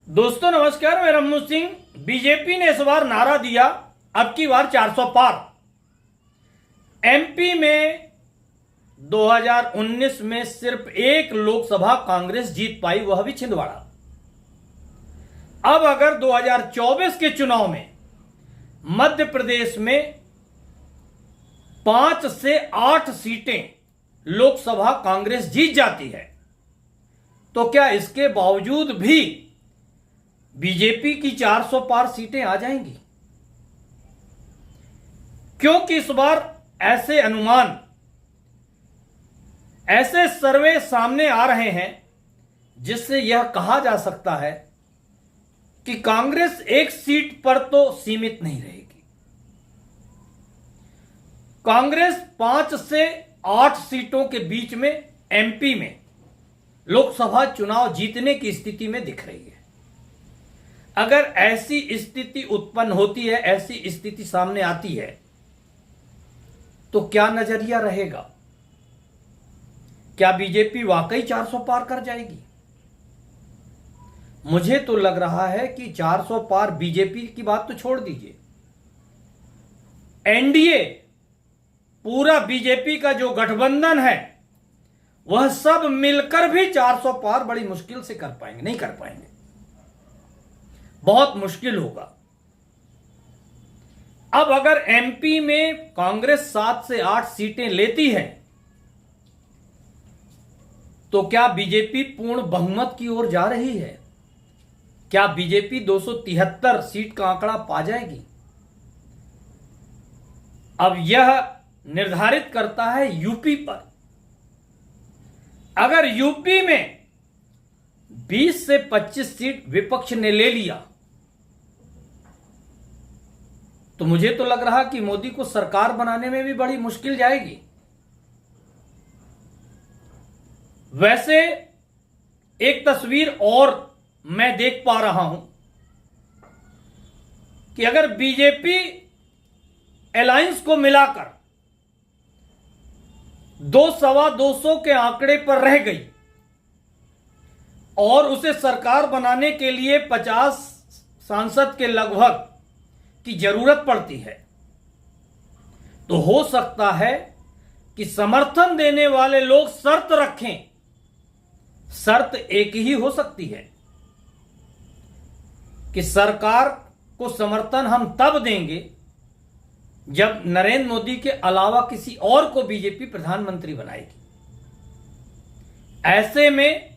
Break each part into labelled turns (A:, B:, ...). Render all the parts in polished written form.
A: दोस्तों नमस्कार, मैं रमनू सिंह। बीजेपी ने इस बार नारा दिया, अब की बार 400 पार। एमपी में 2019 में सिर्फ एक लोकसभा कांग्रेस जीत पाई, वह भी छिंदवाड़ा। अब अगर 2024 के चुनाव में मध्य प्रदेश में 5 से 8 सीटें लोकसभा कांग्रेस जीत जाती है, तो क्या इसके बावजूद भी बीजेपी की 400 पार सीटें आ जाएंगी? क्योंकि इस बार ऐसे अनुमान, ऐसे सर्वे सामने आ रहे हैं जिससे यह कहा जा सकता है कि कांग्रेस एक सीट पर तो सीमित नहीं रहेगी। कांग्रेस 5 से 8 सीटों के बीच में एमपी में लोकसभा चुनाव जीतने की स्थिति में दिख रही है। अगर ऐसी स्थिति उत्पन्न होती है, ऐसी स्थिति सामने आती है, तो क्या नजरिया रहेगा? क्या बीजेपी वाकई 400 पार कर जाएगी? मुझे तो लग रहा है कि 400 पार, बीजेपी की बात तो छोड़ दीजिए, एनडीए, पूरा बीजेपी का जो गठबंधन है, वह सब मिलकर भी 400 पार बड़ी मुश्किल से कर पाएंगे, नहीं कर पाएंगे, बहुत मुश्किल होगा। अब अगर एमपी में कांग्रेस 7 से 8 सीटें लेती है, तो क्या बीजेपी पूर्ण बहुमत की ओर जा रही है? क्या बीजेपी 273 सीट का आंकड़ा पा जाएगी? अब यह निर्धारित करता है यूपी पर। अगर यूपी में 20 से 25 सीट विपक्ष ने ले लिया, तो मुझे तो लग रहा कि मोदी को सरकार बनाने में भी बड़ी मुश्किल जाएगी। वैसे एक तस्वीर और मैं देख पा रहा हूं कि अगर बीजेपी अलायंस को मिलाकर 200-225 के आंकड़े पर रह गई और उसे सरकार बनाने के लिए 50 सांसद के लगभग की जरूरत पड़ती है, तो हो सकता है कि समर्थन देने वाले लोग शर्त रखें। शर्त एक ही हो सकती है कि सरकार को समर्थन हम तब देंगे जब नरेंद्र मोदी के अलावा किसी और को बीजेपी प्रधानमंत्री बनाएगी। ऐसे में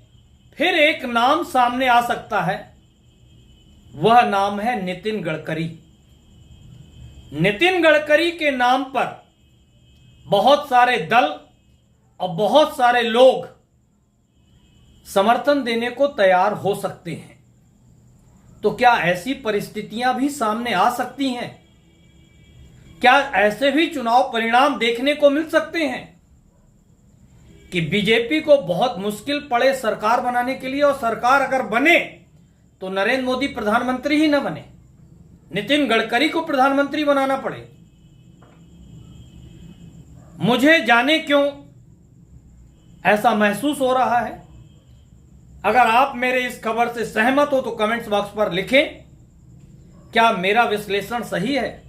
A: फिर एक नाम सामने आ सकता है, वह नाम है नितिन गडकरी। नितिन गडकरी के नाम पर बहुत सारे दल और बहुत सारे लोग समर्थन देने को तैयार हो सकते हैं। तो क्या ऐसी परिस्थितियां भी सामने आ सकती हैं? क्या ऐसे भी चुनाव परिणाम देखने को मिल सकते हैं कि बीजेपी को बहुत मुश्किल पड़े सरकार बनाने के लिए, और सरकार अगर बने तो नरेंद्र मोदी प्रधानमंत्री ही न बने, नितिन गडकरी को प्रधानमंत्री बनाना पड़े? मुझे जाने क्यों ऐसा महसूस हो रहा है। अगर आप मेरे इस खबर से सहमत हो तो कमेंट्स बॉक्स पर लिखें, क्या मेरा विश्लेषण सही है?